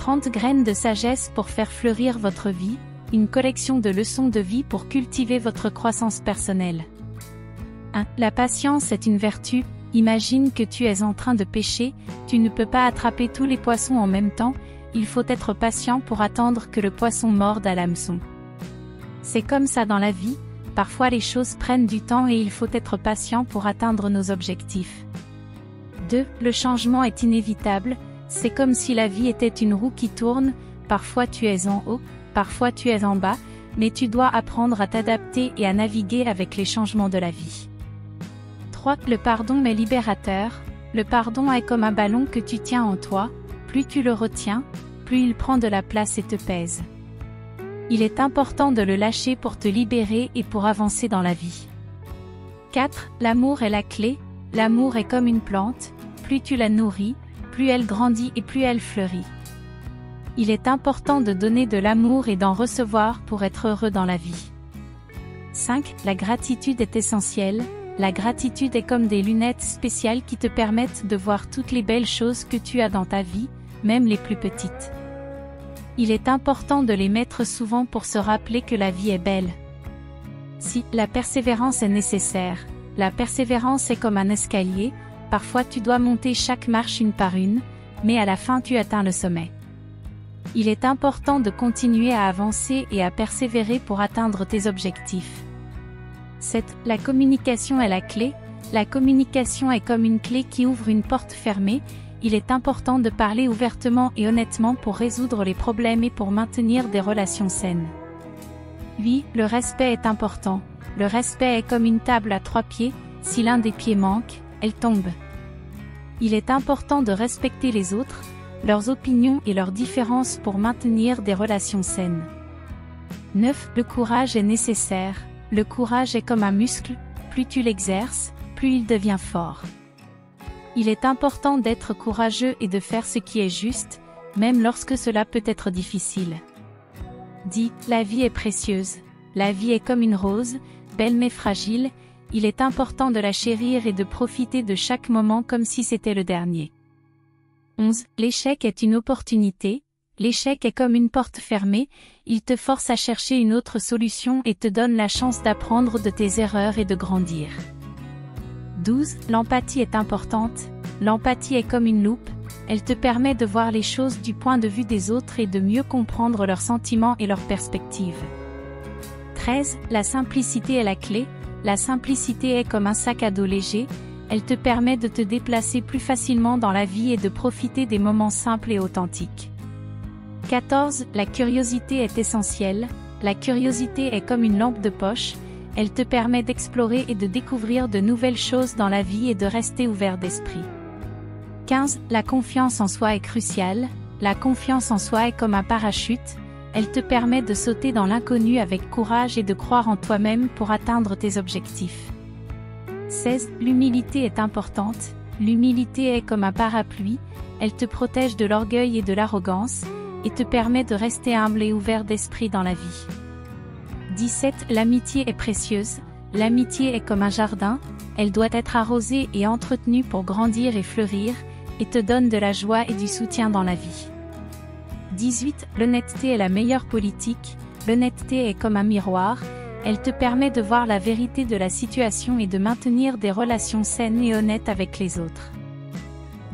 30 graines de sagesse pour faire fleurir votre vie, une collection de leçons de vie pour cultiver votre croissance personnelle. 1. La patience est une vertu. Imagine que tu es en train de pêcher, tu ne peux pas attraper tous les poissons en même temps, il faut être patient pour attendre que le poisson morde à l'hameçon. C'est comme ça dans la vie, parfois les choses prennent du temps et il faut être patient pour atteindre nos objectifs. 2. Le changement est inévitable, c'est comme si la vie était une roue qui tourne, parfois tu es en haut, parfois tu es en bas, mais tu dois apprendre à t'adapter et à naviguer avec les changements de la vie. 3. Le pardon est libérateur, le pardon est comme un ballon que tu tiens en toi, plus tu le retiens, plus il prend de la place et te pèse. Il est important de le lâcher pour te libérer et pour avancer dans la vie. 4. L'amour est la clé, l'amour est comme une plante, plus tu la nourris, plus elle grandit et plus elle fleurit. Il est important de donner de l'amour et d'en recevoir pour être heureux dans la vie. 5. La gratitude est essentielle, la gratitude est comme des lunettes spéciales qui te permettent de voir toutes les belles choses que tu as dans ta vie, même les plus petites. Il est important de les mettre souvent pour se rappeler que la vie est belle. 6. La persévérance est nécessaire. La persévérance est comme un escalier, parfois tu dois monter chaque marche une par une, mais à la fin tu atteins le sommet. Il est important de continuer à avancer et à persévérer pour atteindre tes objectifs. 7. La communication est la clé. La communication est comme une clé qui ouvre une porte fermée. Il est important de parler ouvertement et honnêtement pour résoudre les problèmes et pour maintenir des relations saines. 8. Le respect est important. Le respect est comme une table à 3 pieds, si l'un des pieds manque, elle tombe. Il est important de respecter les autres, leurs opinions et leurs différences pour maintenir des relations saines. 9. Le courage est nécessaire. Le courage est comme un muscle, plus tu l'exerces, plus il devient fort. Il est important d'être courageux et de faire ce qui est juste, même lorsque cela peut être difficile. 10. La vie est précieuse. La vie est comme une rose, belle mais fragile, il est important de la chérir et de profiter de chaque moment comme si c'était le dernier. 11. L'échec est une opportunité. L'échec est comme une porte fermée, il te force à chercher une autre solution et te donne la chance d'apprendre de tes erreurs et de grandir. 12. L'empathie est importante. L'empathie est comme une loupe, elle te permet de voir les choses du point de vue des autres et de mieux comprendre leurs sentiments et leurs perspectives. 13. La simplicité est la clé. La simplicité est comme un sac à dos léger, elle te permet de te déplacer plus facilement dans la vie et de profiter des moments simples et authentiques. 14. La curiosité est essentielle. La curiosité est comme une lampe de poche, elle te permet d'explorer et de découvrir de nouvelles choses dans la vie et de rester ouvert d'esprit. 15. La confiance en soi est cruciale. La confiance en soi est comme un parachute, elle te permet de sauter dans l'inconnu avec courage et de croire en toi-même pour atteindre tes objectifs. 16. L'humilité est importante. L'humilité est comme un parapluie, elle te protège de l'orgueil et de l'arrogance, et te permet de rester humble et ouvert d'esprit dans la vie. 17. L'amitié est précieuse. L'amitié est comme un jardin, elle doit être arrosée et entretenue pour grandir et fleurir, et te donne de la joie et du soutien dans la vie. 18. L'honnêteté est la meilleure politique. L'honnêteté est comme un miroir, elle te permet de voir la vérité de la situation et de maintenir des relations saines et honnêtes avec les autres.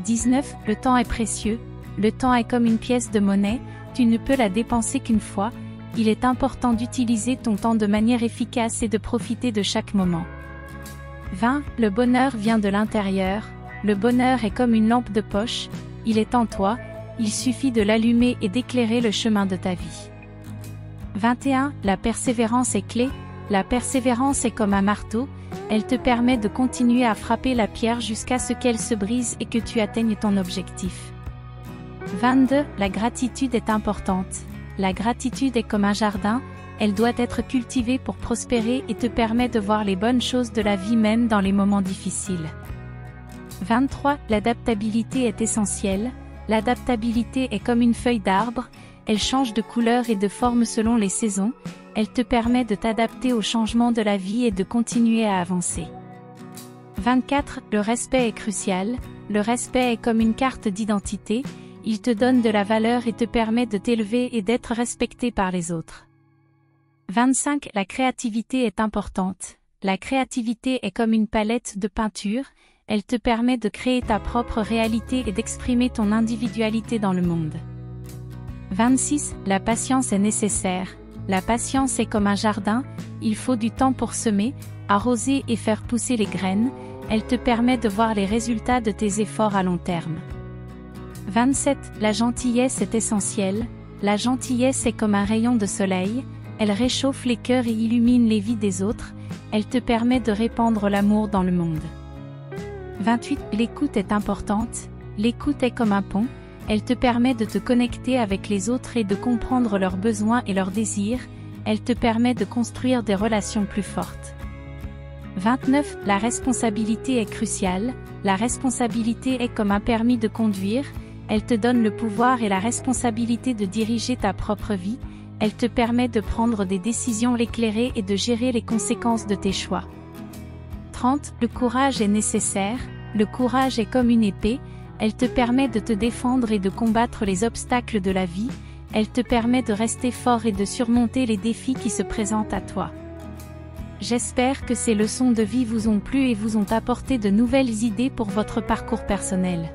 19. Le temps est précieux. Le temps est comme une pièce de monnaie, tu ne peux la dépenser qu'une fois, il est important d'utiliser ton temps de manière efficace et de profiter de chaque moment. 20. Le bonheur vient de l'intérieur. Le bonheur est comme une lampe de poche, il est en toi, il suffit de l'allumer et d'éclairer le chemin de ta vie. 21. La persévérance est clé. La persévérance est comme un marteau, elle te permet de continuer à frapper la pierre jusqu'à ce qu'elle se brise et que tu atteignes ton objectif. 22. La gratitude est importante. La gratitude est comme un jardin, elle doit être cultivée pour prospérer et te permet de voir les bonnes choses de la vie même dans les moments difficiles. 23. L'adaptabilité est essentielle. L'adaptabilité est comme une feuille d'arbre, elle change de couleur et de forme selon les saisons, elle te permet de t'adapter aux changements de la vie et de continuer à avancer. 24. Le respect est crucial. Le respect est comme une carte d'identité, Il te donne de la valeur et te permet de t'élever et d'être respecté par les autres. 25. La créativité est importante. La créativité est comme une palette de peinture, elle te permet de créer ta propre réalité et d'exprimer ton individualité dans le monde. 26. La patience est nécessaire. La patience est comme un jardin, il faut du temps pour semer, arroser et faire pousser les graines, elle te permet de voir les résultats de tes efforts à long terme. 27. La gentillesse est essentielle. La gentillesse est comme un rayon de soleil, elle réchauffe les cœurs et illumine les vies des autres, elle te permet de répandre l'amour dans le monde. 28. L'écoute est importante. L'écoute est comme un pont, elle te permet de te connecter avec les autres et de comprendre leurs besoins et leurs désirs, elle te permet de construire des relations plus fortes. 29. La responsabilité est cruciale. La responsabilité est comme un permis de conduire, elle te donne le pouvoir et la responsabilité de diriger ta propre vie, elle te permet de prendre des décisions éclairées et de gérer les conséquences de tes choix. 30. Le courage est nécessaire. Le courage est comme une épée, elle te permet de te défendre et de combattre les obstacles de la vie, elle te permet de rester fort et de surmonter les défis qui se présentent à toi. J'espère que ces leçons de vie vous ont plu et vous ont apporté de nouvelles idées pour votre parcours personnel.